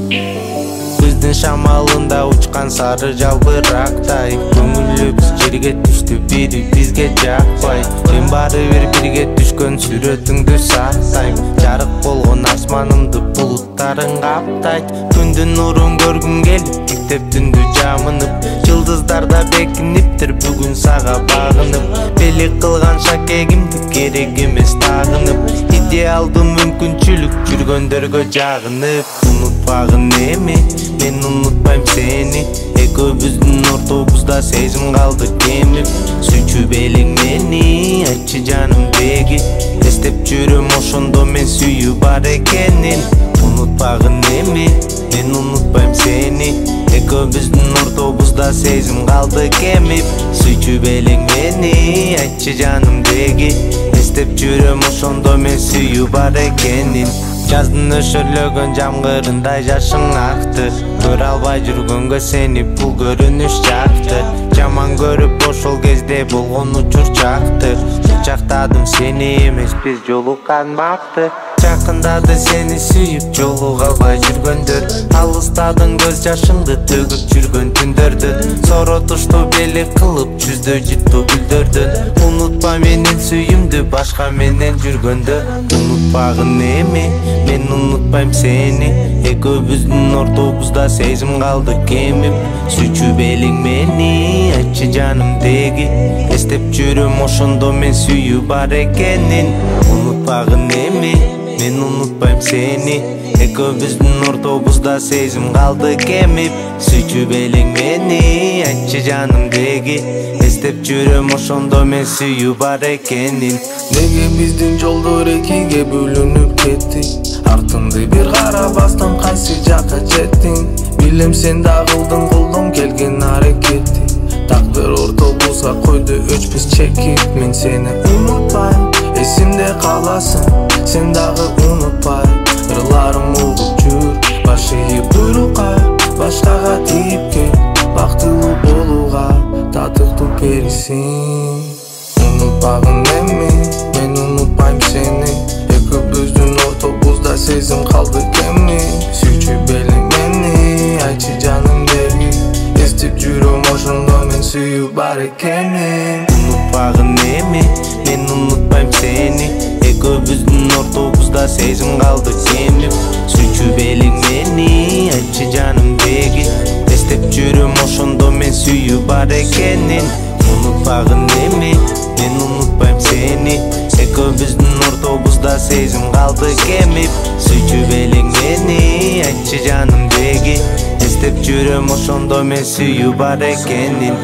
Күздүн шамалында учкан сары жалбырактай көңүлүбүз жерге түштү, бири бизге жакпай. Мен баары бир бирге түшкөн сүрөтүңдү сактайм. Жарык болгон асманымды булуттарың каптайт. Күндүн нурун көргүм келип, тиктеп түндү жамынып. Жылдыздарда бекиниптир бүгүн сага багынып. Белек кылган шакегимди керек эмес тагынып. Идеалдуу мүмкүнчүлүк жүргөндөргө жагынып. Унутпагын эми, мен унутпайм сени. Экөөбүздүн ортобузда сезим калды кемип. Сүйчүп элең мени, айтчы жанымдеги. Эстеп жүрөм ошондо мен сүйүү бар экенин. Унутпагын эми, мен унутпайм сени. Экөөбүздүн ортобузда сезим калды кемип. Сүйчүп элең мени, айтчы жанымдеги. Эстеп жүрөм ошондо мен сүйүү бар экенин. Жаздын өшөрлөгөн жамгырындай жашың акты. Көрө албай жүргөнгө сени бул көрүнүш жакты. Жаман көрүп ошол кезде болгон учур чакты. Кучактадым сени эмес, биз жолукканбапты. Жакындады сени сүйүп жолуга албай жүргөндөр. Алыстадың көз жашыңды төгүп жүргөн түндөрдөн. Соротушту белек кылып жүздө жыттуу гүлдөрдөн. Унутпа менин сүйүмдү башка менен жүргөндө. Унутпагын эми, мен унутпайм сени. Экөөбүздүн ортобузда сезим калды кемип. Сүйчүп элең мени, айтчы жанымдеги. Эстеп жүрөм ошондо мен сүйүү бар экенин. Унутпагын эми, мен унутпайм сени. Экөөбүздүн ортобузда сезим калды кемип. Сүйчүп элең мени, айтчы жанымдеги. Эстеп жүрөм ошондо мен сүйүү бар экенин. Неге биздин жолдор экиге бөлүнүп кетти? Артыңды бир карабастан кайсы жакка жеттиң? Билем сен да кылдың колдон келген аракетти. Тагдыр ортобузга койду өчпөс чекит. Мен сени унутпайм, эсимде каласың. Сен дагы унутпай, ырларым угуп жүр. Баш ийип буйрукка, башкага тийип кел. Бактылуу болууга татыктуу перисиң. Унутпагын эми, мен унутпайм сени. Экөөбүздүн ортобузда сезим калды кеми. Сүйчүп элең мени, айтчы жанымдеги. Эстеп жүрөм ошондо мен сүйүү бар экенин. Унутпагын эми, мен унутпайм сени. Экөөбүздүн ортобузда сезим калды кемип. Сүйчүп элең мени, айтчы жанымдеги. Эстеп жүрөм ошондо мен сүйүү бар экенин. Унутпагын эми, мен унутпайм сени. Экөөбүздүн ортобузда сезим калды кемип. Сүйчүп элең мени, айтчы жанымдеги. Эстеп жүрөм ошондо мен сүйүү бар экенин.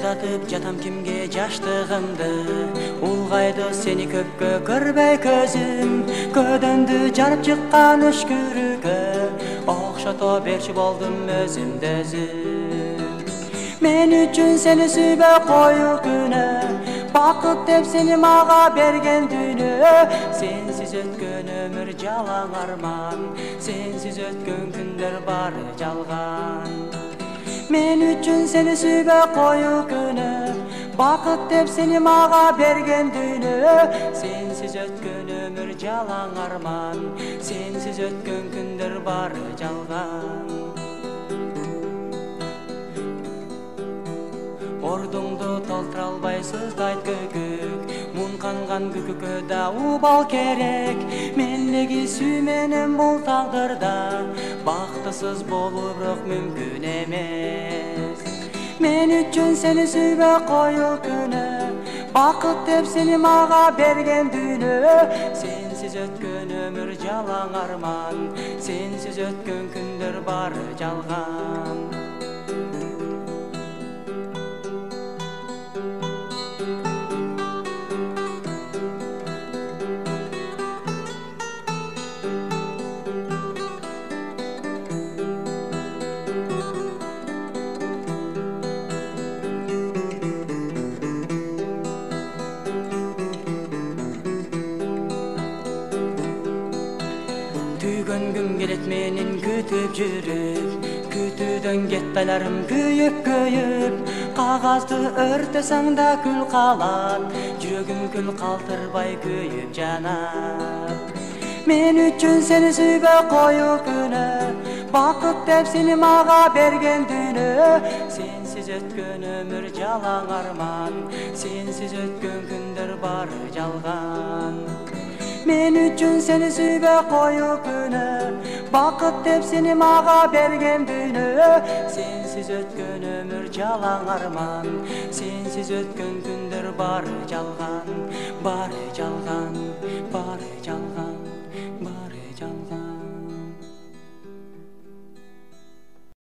сатып жатам кимге жаштыгымды, улгайды сени көпкө көрбөй көзүм, көдөндү жарып чыккан өшкүрүккө окшото берчи болдум өзүмдү өзүм. Мен үчүн сени сүйбөй коюу күнөө, бакыт деп сени мага берген дүйнө. Сенсиз өткөн өмүр жалаң арман, сенсиз өткөн күндөр бары жалган. Мен үчүн сени сүйбөй коюу күнөө, бакыт деп сени мага берген дүйнө. Сенсиз өткөн өмүр жалаң арман, сенсиз өткөн күндөр бары жалган. Ордуңду толтура албайсыз дайт көкөк, мун канган көкөккө да убал керек. Мендеги сүй менен бул тагдырда бактысыз болуу бирок мүмкүн эмес. Мен үчүн сени сүйбөй коюу күнөө, бакыт деп сени мага берген дүйнө. Сенсиз өткөн өмүр жалаң арман, сенсиз өткөн күндөр бары жалган. Tügöngüm gelet menin kütüp жүрүp, kütүүдөн кетпелерим күйүп, кагазды өртөсөң да күл калат, жүрөгүм күл калтырбай күйүп жанат. Мен үчүн сени сүйбөй коюу күнөө, бакыт деп сени мага берген дүйнө. Сенсиз өткөн өмүр жалаң арман, сенсиз өткөн күндөр бары жалган. Мен үчүн сени сүйбөй коюу күнөө, бакыт деп сени мага берген дүйнө. Сенсиз өткөн өмүр жалаң арман, сенсиз өткөн күндөр бары жалган, бары жалган, бары жалган.